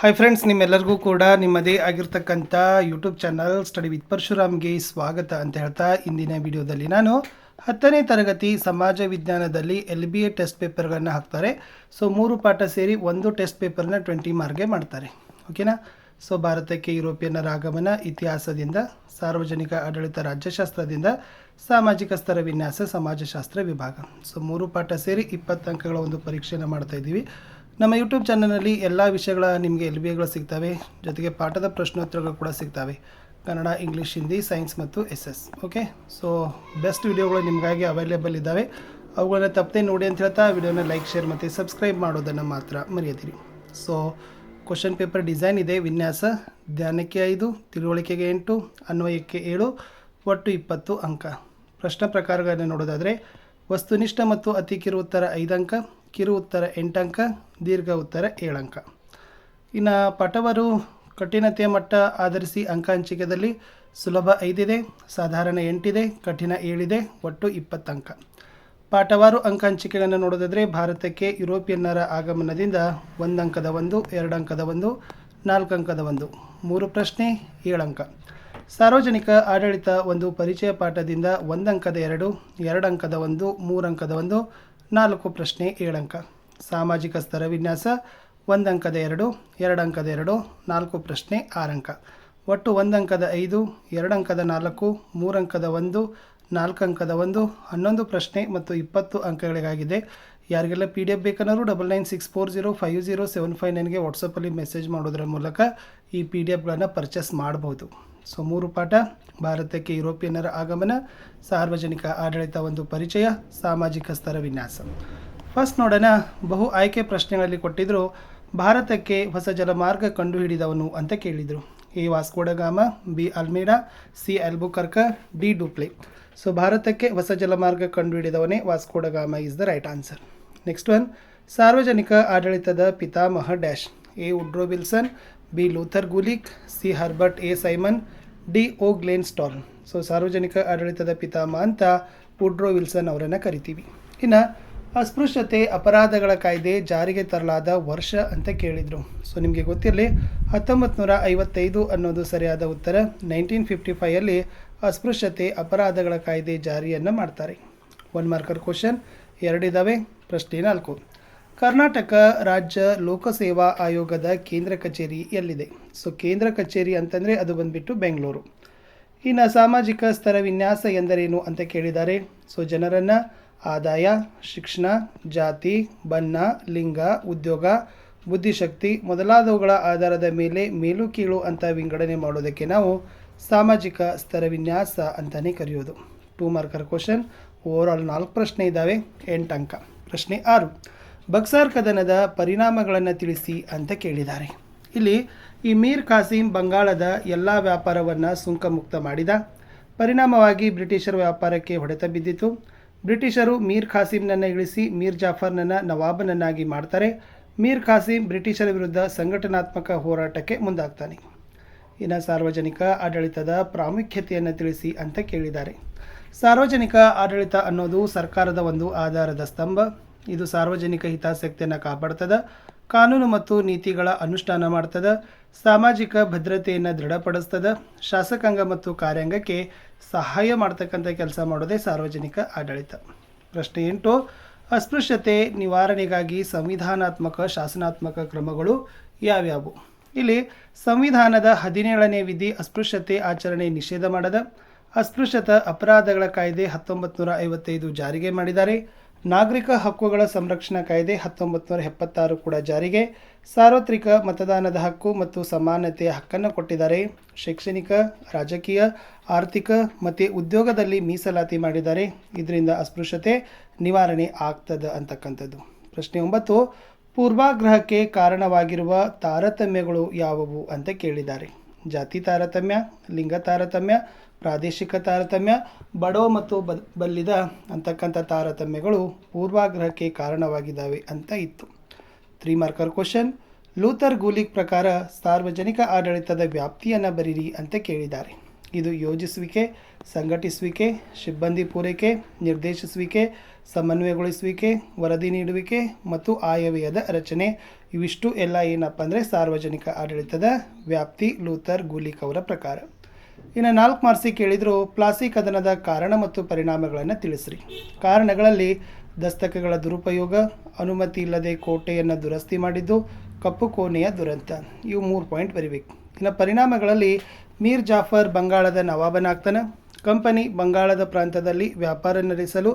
Hi friends, ನಿಮ್ಮೆಲ್ಲರಿಗೂ ಕೂಡ ನಿಮ್ಮದೇ ಆಗಿರ್ತಕ್ಕಂಥ ಯೂಟ್ಯೂಬ್ ಚಾನಲ್ ಸ್ಟಡಿ ವಿತ್ ಪರಶುರಾಮ್ಗೆ ಸ್ವಾಗತ ಅಂತ ಹೇಳ್ತಾ ಇಂದಿನ ವಿಡಿಯೋದಲ್ಲಿ ನಾನು 10ನೇ ತರಗತಿ ಸಮಾಜ ವಿಜ್ಞಾನದಲ್ಲಿ LBA ಟೆಸ್ಟ್ ಪೇಪರ್ಗಳನ್ನು ಹಾಕ್ತಾರೆ. ಸೊ 3 ಪಾಠ ಸೇರಿ ಒಂದು ಟೆಸ್ಟ್ ಪೇಪರ್ನ 20 ಮಾರ್ಕ್ಗೆ ಮಾಡ್ತಾರೆ. ಓಕೆನಾ. ಸೊ ಭಾರತಕ್ಕೆ ಯುರೋಪಿಯನ್ನರ ಆಗಮನ, ಇತಿಹಾಸದಿಂದ, ಸಾರ್ವಜನಿಕ ಆಡಳಿತ ರಾಜ್ಯಶಾಸ್ತ್ರದಿಂದ, ಸಾಮಾಜಿಕ ಸ್ತರ ವಿನ್ಯಾಸ ಸಮಾಜಶಾಸ್ತ್ರ ವಿಭಾಗ. ಸೊ 3 ಪಾಠ ಸೇರಿ 20 ಅಂಕಗಳ ಒಂದು ಪರೀಕ್ಷೆಯನ್ನು ಮಾಡ್ತಾ ಇದ್ದೀವಿ. ನಮ್ಮ ಯೂಟ್ಯೂಬ್ ಚಾನಲ್ನಲ್ಲಿ ಎಲ್ಲ ವಿಷಯಗಳ ನಿಮಗೆ LBAಗಳು ಸಿಗ್ತವೆ, ಜೊತೆಗೆ ಪಾಠದ ಪ್ರಶ್ನೋತ್ತರಗಳು ಕೂಡ ಸಿಗ್ತವೆ. ಕನ್ನಡ, ಇಂಗ್ಲೀಷ್, ಹಿಂದಿ, ಸೈನ್ಸ್ ಮತ್ತು SS. ಓಕೆ. ಸೊ ಬೆಸ್ಟ್ ವಿಡಿಯೋಗಳು ನಿಮಗಾಗಿ ಅವೈಲೇಬಲ್ ಇದ್ದಾವೆ. ಅವುಗಳನ್ನ ತಪ್ಪದೆ ನೋಡಿ ಅಂತ ಹೇಳ್ತಾ ವಿಡಿಯೋನ ಲೈಕ್, ಶೇರ್ ಮತ್ತು ಸಬ್ಸ್ಕ್ರೈಬ್ ಮಾಡೋದನ್ನು ಮಾತ್ರ ಮರೆಯದಿರಿ. ಸೊ ಕ್ವಶನ್ ಪೇಪರ್ ಡಿಸೈನ್ ಇದೆ. ವಿನ್ಯಾಸ: ಧ್ಯಾನಕ್ಕೆ 5, ತಿಳುವಳಿಕೆಗೆ 8, ಅನ್ವಯಕ್ಕೆ 7, ಒಟ್ಟು 20 ಅಂಕ. ಪ್ರಶ್ನೆ ಪ್ರಕಾರಗಳನ್ನು ನೋಡೋದಾದರೆ ವಸ್ತುನಿಷ್ಠ ಮತ್ತು ಅತಿ ಕಿರು ಉತ್ತರ 5 ಅಂಕ, ಕಿರು ಉತ್ತರ 8 ಅಂಕ, ದೀರ್ಘ ಉತ್ತರ 7 ಅಂಕ. ಇನ್ನು ಪಾಠವಾರು ಕಠಿಣತೆಯ ಮಟ್ಟ ಆಧರಿಸಿ ಅಂಕ ಹಂಚಿಕೆಯಲ್ಲಿ ಸುಲಭ 5 ಇದೆ, ಸಾಧಾರಣ 8 ಇದೆ, ಕಠಿಣ 7 ಇದೆ, ಒಟ್ಟು 20 ಅಂಕ. ಪಾಠವಾರು ಅಂಕ ಹಂಚಿಕೆಗಳನ್ನು ನೋಡೋದಾದರೆ ಭಾರತಕ್ಕೆ ಯುರೋಪಿಯನ್ನರ ಆಗಮನದಿಂದ 1 ಅಂಕದ 1, 2 ಅಂಕದ 1, 4 ಅಂಕದ 1, 3 ಪ್ರಶ್ನೆ 7 ಅಂಕ. ಸಾರ್ವಜನಿಕ ಆಡಳಿತ ಒಂದು ಪರಿಚಯ ಪಾಠದಿಂದ 1 ಅಂಕದ 2, 2 ಅಂಕದ 1, 3 ಅಂಕದ 1, 4 ಪ್ರಶ್ನೆ 7 ಅಂಕ. ಸಾಮಾಜಿಕ ಸ್ತರ ವಿನ್ಯಾಸ 1 ಅಂಕದ 2, 2 ಅಂಕದ 2, 4 ಪ್ರಶ್ನೆ 6 ಅಂಕ. ಒಟ್ಟು 1 ಅಂಕದ 5, 2 ಅಂಕದ 4, 3 ಅಂಕದ 1, 4 ಅಂಕದ 1, 11 ಪ್ರಶ್ನೆ ಮತ್ತು 20 ಅಂಕಗಳಿಗಾಗಿದೆ. ಯಾರಿಗೆಲ್ಲ PDF ಬೇಕನ್ನೋರು 9964050759ಗೆ ವಾಟ್ಸಪ್ಪಲ್ಲಿ ಮೆಸೇಜ್ ಮಾಡೋದ್ರ ಮೂಲಕ ಈ PDFಗಳನ್ನು ಪರ್ಚೇಸ್ ಮಾಡ್ಬೋದು. ಸೊ 3 ಪಾಠ: ಭಾರತಕ್ಕೆ ಯುರೋಪಿಯನ್ನರ ಆಗಮನ, ಸಾರ್ವಜನಿಕ ಆಡಳಿತ ಒಂದು ಪರಿಚಯ, ಸಾಮಾಜಿಕ ಸ್ತರ ವಿನ್ಯಾಸ. ಫಸ್ಟ್ ನೋಡೋಣ. ಬಹು ಆಯ್ಕೆ ಪ್ರಶ್ನೆಗಳಲ್ಲಿ ಕೊಟ್ಟಿದ್ದರು ಭಾರತಕ್ಕೆ ಹೊಸ ಜಲಮಾರ್ಗ ಕಂಡುಹಿಡಿದವನು ಅಂತ ಕೇಳಿದರು. A Vasco da Gama, B Almeida, C Albuquerque, D Dupleix. So ಭಾರತಕ್ಕೆ ಹೊಸ ಜಲಮಾರ್ಗ ಕಂಡುಹಿಡಿದವನೇ Vasco da Gama is the right answer. Next one. ಸಾರ್ವಜನಿಕ ಆಡಳಿತದ ಪಿತಾಮಹ dash. A Woodrow Wilson, B Luther Gulick, C Herbert A Simon, D O Glenn Storm. So ಸಾರ್ವಜನಿಕ ಆಡಳಿತದ ಪಿತಾಮಹ ಅಂತ ವುಡ್ರೋ ವಿಲ್ಸನ್ ಅವರನ್ನು ಕರಿತೀವಿ. ಇನ್ನು ಅಸ್ಪೃಶ್ಯತೆ ಅಪರಾಧಗಳ ಕಾಯ್ದೆ ಜಾರಿಗೆ ತರಲಾದ ವರ್ಷ ಅಂತ ಕೇಳಿದರು. ಸೊ ನಿಮಗೆ ಗೊತ್ತಿರಲಿ 1955 ಅನ್ನೋದು ಸರಿಯಾದ ಉತ್ತರ. 1955 ಅಸ್ಪೃಶ್ಯತೆ ಅಪರಾಧಗಳ ಕಾಯ್ದೆ ಜಾರಿಯನ್ನು ಮಾಡ್ತಾರೆ. 1 ಮಾರ್ಕರ್ ಕ್ವಶನ್ 2 ಇದ್ದಾವೆ. ಪ್ರಶ್ನೆ 4. ಕರ್ನಾಟಕ ರಾಜ್ಯ ಲೋಕಸೇವಾ ಆಯೋಗದ ಕೇಂದ್ರ ಕಚೇರಿ ಎಲ್ಲಿದೆ? ಸೊ ಕೇಂದ್ರ ಕಚೇರಿ ಅಂತಂದರೆ ಅದು ಬಂದುಬಿಟ್ಟು ಬೆಂಗಳೂರು. ಇನ್ನು ಸಾಮಾಜಿಕ ಸ್ತರ ವಿನ್ಯಾಸ ಎಂದರೇನು ಅಂತ ಕೇಳಿದ್ದಾರೆ. ಸೊ ಜನರನ್ನು ಆದಾಯ, ಶಿಕ್ಷಣ, ಜಾತಿ, ಬಣ್ಣ, ಲಿಂಗ, ಉದ್ಯೋಗ, ಬುದ್ಧಿಶಕ್ತಿ ಮೊದಲಾದವುಗಳ ಆಧಾರದ ಮೇಲೆ ಮೇಲು ಕೀಳು ಅಂತ ವಿಂಗಡಣೆ ಮಾಡೋದಕ್ಕೆ ನಾವು ಸಾಮಾಜಿಕ ಸ್ತರ ವಿನ್ಯಾಸ ಅಂತಲೇ ಕರೆಯೋದು. 2 ಮಾರ್ಕರ್ ಕ್ವಶನ್. ಓವರಾಲ್ 4 ಪ್ರಶ್ನೆ ಇದ್ದಾವೆ, 8 ಅಂಕ. ಪ್ರಶ್ನೆ 6. ಬಕ್ಸಾರ್ ಕದನದ ಪರಿಣಾಮಗಳನ್ನು ತಿಳಿಸಿ ಅಂತ ಕೇಳಿದ್ದಾರೆ. ಇಲ್ಲಿ ಈ ಮೀರ್ ಖಾಸಿಂ ಬಂಗಾಳದ ಎಲ್ಲ ವ್ಯಾಪಾರವನ್ನು ಸುಂಕ ಮುಕ್ತ ಮಾಡಿದ. ಪರಿಣಾಮವಾಗಿ ಬ್ರಿಟಿಷರ ವ್ಯಾಪಾರಕ್ಕೆ ಹೊಡೆತ ಬಿದ್ದಿತು. ಬ್ರಿಟಿಷರು ಮೀರ್ ಖಾಸಿಂನನ್ನು ಇಳಿಸಿ ಮೀರ್ ಜಾಫರ್ನನ್ನು ನವಾಬನನ್ನಾಗಿ ಮಾಡ್ತಾರೆ. ಮೀರ್ ಖಾಸಿಂ ಬ್ರಿಟಿಷರ ವಿರುದ್ಧ ಸಂಘಟನಾತ್ಮಕ ಹೋರಾಟಕ್ಕೆ ಮುಂದಾಗ್ತಾನೆ. ಇನ್ನು ಸಾರ್ವಜನಿಕ ಆಡಳಿತದ ಪ್ರಾಮುಖ್ಯತೆಯನ್ನು ತಿಳಿಸಿ ಅಂತ ಕೇಳಿದ್ದಾರೆ. ಸಾರ್ವಜನಿಕ ಆಡಳಿತ ಅನ್ನೋದು ಸರ್ಕಾರದ ಒಂದು ಆಧಾರದ ಸ್ತಂಭ. ಇದು ಸಾರ್ವಜನಿಕ ಹಿತಾಸಕ್ತಿಯನ್ನು ಕಾಪಾಡ್ತದೆ, ಕಾನೂನು ಮತ್ತು ನೀತಿಗಳ ಅನುಷ್ಠಾನ ಮಾಡ್ತದೆ, ಸಾಮಾಜಿಕ ಭದ್ರತೆಯನ್ನು ದೃಢಪಡಿಸ್ತದೆ, ಶಾಸಕಾಂಗ ಮತ್ತು ಕಾರ್ಯಾಂಗಕ್ಕೆ ಸಹಾಯ ಮಾಡ್ತಕ್ಕಂಥ ಕೆಲಸ ಮಾಡೋದೇ ಸಾರ್ವಜನಿಕ ಆಡಳಿತ. ಪ್ರಶ್ನೆ 8. ಅಸ್ಪೃಶ್ಯತೆ ನಿವಾರಣೆಗಾಗಿ ಸಂವಿಧಾನಾತ್ಮಕ ಶಾಸನಾತ್ಮಕ ಕ್ರಮಗಳು ಯಾವ್ಯಾವು? ಇಲ್ಲಿ ಸಂವಿಧಾನದ 17ನೇ ವಿಧಿ ಅಸ್ಪೃಶ್ಯತೆ ಆಚರಣೆ ನಿಷೇಧ ಮಾಡದ. ಅಸ್ಪೃಶ್ಯತ ಅಪರಾಧಗಳ ಕಾಯ್ದೆ 1955 ಜಾರಿಗೆ ಮಾಡಿದ್ದಾರೆ. ನಾಗರಿಕ ಹಕ್ಕುಗಳ ಸಂರಕ್ಷಣಾ ಕಾಯ್ದೆ 1976 ಕೂಡ ಜಾರಿಗೆ. ಸಾರ್ವತ್ರಿಕ ಮತದಾನದ ಹಕ್ಕು ಮತ್ತು ಸಮಾನತೆಯ ಹಕ್ಕನ್ನು ಕೊಟ್ಟಿದ್ದಾರೆ. ಶೈಕ್ಷಣಿಕ, ರಾಜಕೀಯ, ಆರ್ಥಿಕ ಮತ್ತು ಉದ್ಯೋಗದಲ್ಲಿ ಮೀಸಲಾತಿ ಮಾಡಿದ್ದಾರೆ. ಇದರಿಂದ ಅಸ್ಪೃಶ್ಯತೆ ನಿವಾರಣೆ ಆಗ್ತದೆ ಅಂತಕ್ಕಂಥದ್ದು. ಪ್ರಶ್ನೆ 9. ಪೂರ್ವಾಗ್ರಹಕ್ಕೆ ಕಾರಣವಾಗಿರುವ ತಾರತಮ್ಯಗಳು ಯಾವುವು ಅಂತ ಕೇಳಿದ್ದಾರೆ. ಜಾತಿ ತಾರತಮ್ಯ, ಲಿಂಗ ತಾರತಮ್ಯ, ಪ್ರಾದೇಶಿಕ ತಾರತಮ್ಯ, ಬಡವ ಮತ್ತು ಬಲ್ಲಿದ ಅಂತಕ್ಕಂಥ ತಾರತಮ್ಯಗಳು ಪೂರ್ವಾಗ್ರಹಕ್ಕೆ ಕಾರಣವಾಗಿದ್ದಾವೆ ಅಂತ ಇತ್ತು. 3 ಮಾರ್ಕರ್ ಕ್ವಶನ್. ಲೂಥರ್ ಗೂಲಿಕ್ ಪ್ರಕಾರ ಸಾರ್ವಜನಿಕ ಆಡಳಿತದ ವ್ಯಾಪ್ತಿಯನ್ನು ಬರೀರಿ ಅಂತ ಕೇಳಿದ್ದಾರೆ. ಇದು ಯೋಜಿಸುವಿಕೆ, ಸಂಘಟಿಸುವಿಕೆ, ಸಿಬ್ಬಂದಿ ಪೂರೈಕೆ, ನಿರ್ದೇಶಿಸುವಿಕೆ, ಸಮನ್ವಯಗೊಳಿಸುವಿಕೆ, ವರದಿ ನೀಡುವಿಕೆ ಮತ್ತು ಆಯವ್ಯಯದ ರಚನೆ. ಇವಿಷ್ಟು ಎಲ್ಲ ಏನಪ್ಪ ಅಂದರೆ ಸಾರ್ವಜನಿಕ ಆಡಳಿತದ ವ್ಯಾಪ್ತಿ ಲೂಥರ್ ಗೂಲಿಕ್ ಅವರ ಪ್ರಕಾರ. ಇನ್ನು 4 ಮಾರ್ಕ್ಸಿಗೆ ಕೇಳಿದರು, ಪ್ಲಾಸಿ ಕದನದ ಕಾರಣ ಮತ್ತು ಪರಿಣಾಮಗಳನ್ನು ತಿಳಿಸ್ರಿ. ಕಾರಣಗಳಲ್ಲಿ ದಸ್ತಕಗಳ ದುರುಪಯೋಗ, ಅನುಮತಿ ಇಲ್ಲದೆ ಕೋಟೆಯನ್ನು ದುರಸ್ತಿ ಮಾಡಿದ್ದು, ಕಪ್ಪು ಕೋಣೆಯ ದುರಂತ. ಇವು 3 ಪಾಯಿಂಟ್ ಬರಿಬೇಕು. ಇನ್ನು ಪರಿಣಾಮಗಳಲ್ಲಿ ಮೀರ್ ಜಾಫರ್ ಬಂಗಾಳದ ನವಾಬನಾಗ್ತಾನೆ. ಕಂಪನಿ ಬಂಗಾಳದ ಪ್ರಾಂತದಲ್ಲಿ ವ್ಯಾಪಾರ ನಡೆಸಲು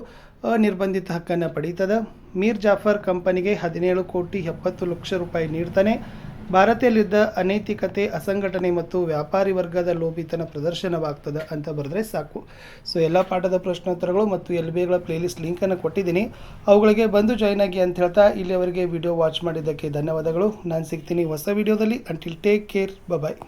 ಅನಿರ್ಬಂಧಿತ ಹಕ್ಕನ್ನು ಪಡೀತದೆ. ಮೀರ್ ಜಾಫರ್ ಕಂಪನಿಗೆ 17,70,00,000 ರೂಪಾಯಿ ನೀಡ್ತಾನೆ. ಭಾರತದಲ್ಲಿದ್ದ ಅನೈತಿಕತೆ, ಅಸಂಘಟನೆ ಮತ್ತು ವ್ಯಾಪಾರಿ ವರ್ಗದ ಲೋಭಿತನ ಪ್ರದರ್ಶನವಾಗ್ತದೆ ಅಂತ ಬರೆದ್ರೆ ಸಾಕು. ಸೊ ಎಲ್ಲ ಪಾಠದ ಪ್ರಶ್ನೋತ್ತರಗಳು ಮತ್ತು LBAಗಳ ಪ್ಲೇಲಿಸ್ಟ್ ಲಿಂಕನ್ನು ಕೊಟ್ಟಿದ್ದೀನಿ, ಅವುಗಳಿಗೆ ಬಂದು ಜಾಯ್ನ್ ಆಗಿ ಅಂತ ಹೇಳ್ತಾ ಇಲ್ಲಿಯವರೆಗೆ ವಿಡಿಯೋ ವಾಚ್ ಮಾಡಿದ್ದಕ್ಕೆ ಧನ್ಯವಾದಗಳು. ನಾನು ಸಿಗ್ತೀನಿ ಹೊಸ ವಿಡಿಯೋದಲ್ಲಿ. ಅಂಟಿಲ್ ಟೇಕ್ ಕೇರ್, ಬಾಯ್.